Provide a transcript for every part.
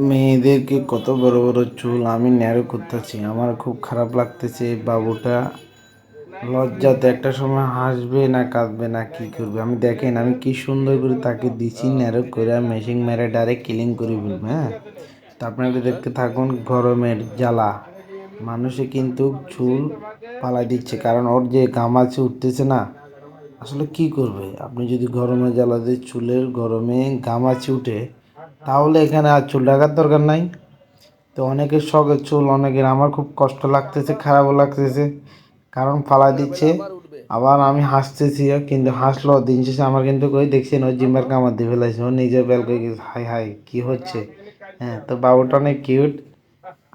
মেয়েদেরকে কত বড় বড় চুল আমি ন্যারো করতেছি, আমার খুব খারাপ লাগতেছে। এই বাবুটা লজ্জাতে একটা সময় হাসবে না কাঁদবে না কি করবে। আমি দেখেন আমি কি সুন্দর করে তাকে দিছি ন্যারো করে, মেশিন মেরে ডাইরেক্ট কিলিং করে ফেলবো। হ্যাঁ, তা আপনারা দেখতে থাকুন। গরমের জ্বালা মানুষে কিন্তু চুল পালাই দিচ্ছে, কারণ ওর যে ঘামাচি উঠতেছে না। আসলে কি করবে, আপনি যদি গরমে জ্বালাতে চুলের গরমে ঘামাচি উঠে, তাহলে এখানে আর চুল রাখার দরকার নাই। তো অনেকের শখের চুল, অনেকের, আমার খুব কষ্ট লাগতেছে, খারাপও লাগতেছে, কারণ ফালা দিচ্ছে। আবার আমি হাসতেছি, কিন্তু হাসলো দিন শেষে আমার কিন্তু কই দেখছেন ওই জিম্বার কামার দিয়ে ফেলাইছে, ও নিজের বেল কই হাই হাই কি হচ্ছে। হ্যাঁ, তো বাবুটা অনেক কিউট।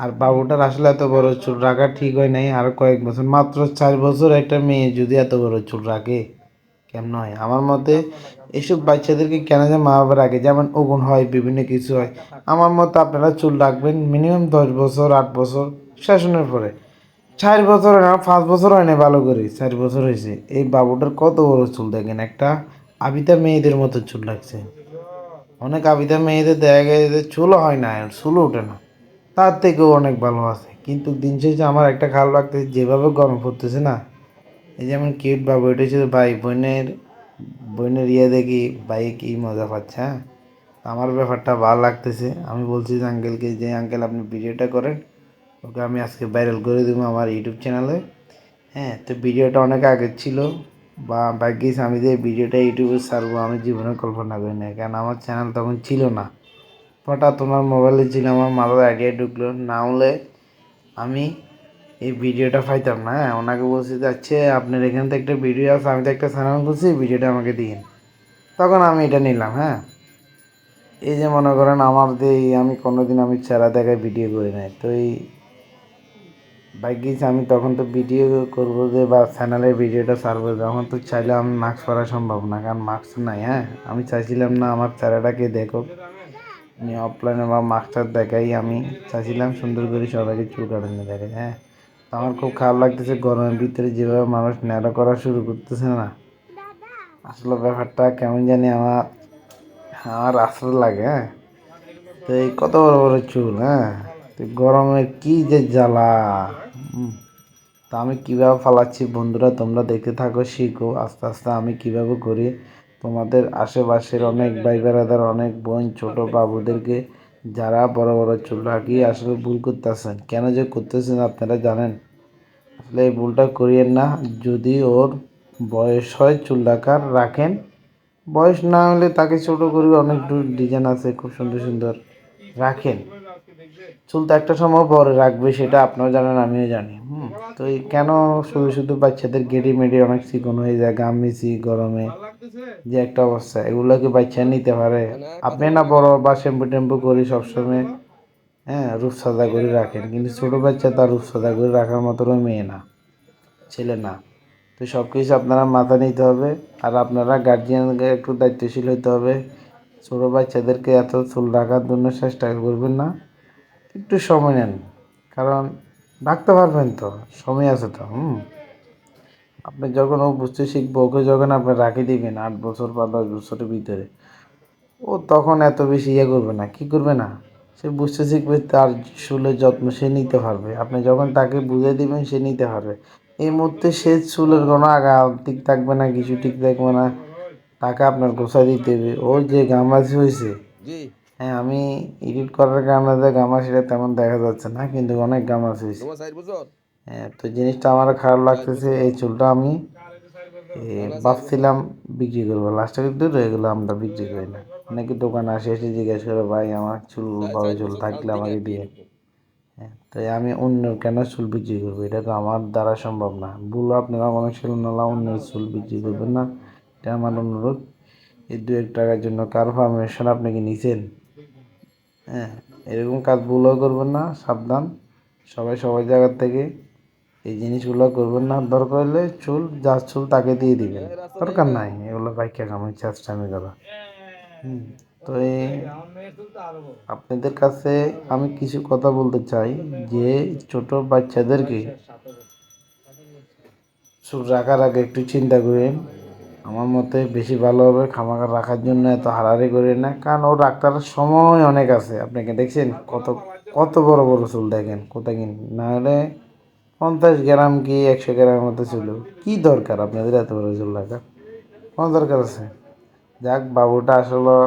আর বাবুটার আসলে এত বড় চুল রাখা ঠিক হয় নাই। আর কয়েক বছর, মাত্র 4 বছর একটা মেয়ে যদি এত বড় চুল রাখে কেমন হয় আমার মতে। এসব বাচ্চাদেরকে কেন যে মা বাবা রাখে, যেমন ওগুন হয়, বিভিন্ন কিছু হয়। আমার মতে আপনারা চুল রাখবেন মিনিমাম 10 বছর, 8 বছর শাসনের পরে। 4 বছর হয় না, 5 বছর হয় না, ভালো করে 4 বছর হয়েছে। এই বাবুটার কত বড় চুল দেখেন, একটা আবিতা মেয়েদের মতো চুল লাগছে। অনেক আবিদা মেয়েদের দেখা গেছে যে চুলও হয় না, চুলও ওঠে না, তার থেকেও অনেক ভালো আছে। কিন্তু দিন শেষে আমার একটা খারাপ লাগতেছে, যেভাবে গরম পড়তেছে না। এই যেমন কিউট বাবু, এটা হচ্ছে ভাই বোনের বোনের ইয়ে দেখি ভাই কি মজা পাচ্ছে। হ্যাঁ, আমার ব্যাপারটা ভালো লাগতেছে। আমি বলছি যে আঙ্কেলকে, যে আঙ্কেল আপনি ভিডিওটা করেন, ওকে আমি আজকে ভাইরাল করে দেবো আমার ইউটিউব চ্যানেলে। হ্যাঁ, তো ভিডিওটা অনেক আগে ছিল, বা ভাগ্যিস আমি যে ভিডিওটা ইউটিউবে ছাড়বো আমি জীবনে কল্পনা করি না, কারণ আমার চ্যানেল তখন ছিল না। হঠাৎ তোমার মোবাইলে ছিল, আমার মাথায় আইডিয়া ঢুকলো, না হলে আমি এই ভিডিওটা পাইতাম না। হ্যাঁ, ওনাকে বলছি যে আচ্ছা আপনার এখান থেকে একটা ভিডিও আছে, আমি তো একটা চ্যানেল করছি, ভিডিওটা আমাকে দিন। তখন আমি এটা নিলাম। হ্যাঁ, এই যে মনে করেন আমার যে আমি কোনোদিন আমি চেহারা দেখায় ভিডিও করি নাই, তো এই ভাগ্যিস আমি তখন তো ভিডিও করবো যে, বা চ্যানেলের ভিডিওটা ছাড়বো যখন, তো চাইলে আমি মাস্ক পরা সম্ভব না, কারণ মাস্ক নাই। হ্যাঁ, আমি চাইছিলাম না আমার চেহারাটাকে দেখো, আমি অফলাইনে বা মাস্কটা দেখাই, আমি চাইছিলাম সুন্দর করে সবাইকে চুল কাটানো দেখাই। হ্যাঁ, তো আমার খুব খারাপ লাগতেছে গরমের ভিতরে যেভাবে মানুষ ন্যাড়া করা শুরু করতেছে না। আসলে ব্যাপারটা কেমন জানি আমার আমার আসলে লাগে। হ্যাঁ, তো এই কত বড় বড় চুল। হ্যাঁ, তো গরমের কি যে জ্বালা। তা আমি কীভাবে ফালাচ্ছি বন্ধুরা, তোমরা দেখতে থাকো, শিখো আস্তে আস্তে আমি কীভাবে করি। তোমাদের আশেপাশের অনেক ভাই বেড়াদার, অনেক বোন, ছোট বাবুদেরকে যারা বড় বড় চুল রাখি আসলে ভুল করতেছেন, কেন যে করতেছেন আপনারা জানেন। আসলে এই ভুলটা করিয়েন না। যদি ওর বয়স হয় চুল রাখার, রাখেন। বয়স না হলে তাকে ছোট করে অনেক ডিজাইন আছে খুব সুন্দর সুন্দর, রাখেন। চুল তো একটা সময় পরে রাখবে, সেটা আপনারা জানেন, আমিও জানি। তো এই কেন শুধু শুধু বাচ্চাদের গেড়ি মেডি অনেক চিকন হয়ে যায়, গামিছি গরমে যে একটা অবস্থা, এগুলোকে বাচ্চা নিতে পারে। আপনি না বড় বা শ্যাম্পু ট্যাম্পু করে সবসময়, হ্যাঁ, রূপসাদা করে রাখেন, কিন্তু ছোটো বাচ্চা তার রূপসাদা করে রাখার মতো মেয়ে না, ছেলে না। তো সব কিছু আপনারা মাথা নিতে হবে। আর আপনারা গার্জিয়ানকে একটু দায়িত্বশীল হতে হবে। ছোটো বাচ্চাদেরকে এত চুল রাখার জন্য চেষ্টা করবেন না, একটু সময় নেন, কারণ রাখতে পারবেন তো, সময় আছে তো। আপনি যখন ও বুঝতে শিখবো, ওকে যখন আপনি রাখি দিবেন 8 বছর বা 10 বছরের ভিতরে, ও তখন এত বেশি ইয়ে করবে না, কি করবে না, সে বুঝতে শিখবে, তার চুলের যত্ন সে নিতে পারবে। আপনি যখন তাকে বুঝে দিবেন সে নিতে পারবে। এই মুহূর্তে সে চুলের কোনো আগা ঠিক থাকবে না, কিছু ঠিক থাকবে না, তাকে আপনার গোছা দিতে হবে। ওর যে গামাজি হয়েছে, হ্যাঁ, আমি এডিট করার কারণে যে গামাছিটা তেমন দেখা যাচ্ছে না, কিন্তু অনেক গামাছ হয়েছে। হ্যাঁ, তো জিনিসটা আমার খারাপ লাগতেছে। এই চুলটা আমি ভাবছিলাম বিক্রি করবো, লাস্টে কিন্তু এগুলো আমরা বিক্রি করি না। অনেকে দোকানে আসে, এসে জিজ্ঞেস করে ভাই আমার চুল বড় চুল থাকলে আমাকে দিয়ে। হ্যাঁ, তাই আমি অন্যের কেন চুল বিক্রি করবো, এটা তো আমার দ্বারা সম্ভব না। ভুল আপনারা মনে ছিল না, অন্যের চুল বিক্রি করবেন না, এটা আমার অনুরোধ। এই 2-1 টাকার জন্য কার পারমিশন আপনি কি নিছেন? হ্যাঁ, এরকম কাজ ভুলও করবেন না, সাবধান। সবাই সবাই জায়গার থেকে এই জিনিসগুলো করবেন না। দরকার হলে চুল, যার চুল তাকে দিয়ে দিবেন, দরকার নাই এগুলো বাইকে কামাই চেষ্টামি করা। তো এই আপনাদের কাছে আমি কিছু কথা বলতে চাই, যে ছোট বাচ্চাদেরকে চুল রাখার আগে একটু চিন্তা করেন, আমার মতে বেশি ভালো হবে খামাখা রাখার জন্য এত হারাহারি করে না, কারণ ও রাখার সময় অনেক আছে। আপনাকে দেখছেন কত কত বড় বড় চুল, দেখেন কোথায় কিন না হলে 50 গ্রাম কি 100 গ্রামের মতো চুল। কি দরকার আপনাদের এত বড় চুল রাখা? কোনো দরকার আছে? যাক, বাবুটা আসলে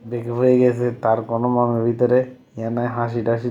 বেঁকে হয়ে গেছে, তার কোনো মনের ভিতরে ইয়ে নাই, হাসি টাসি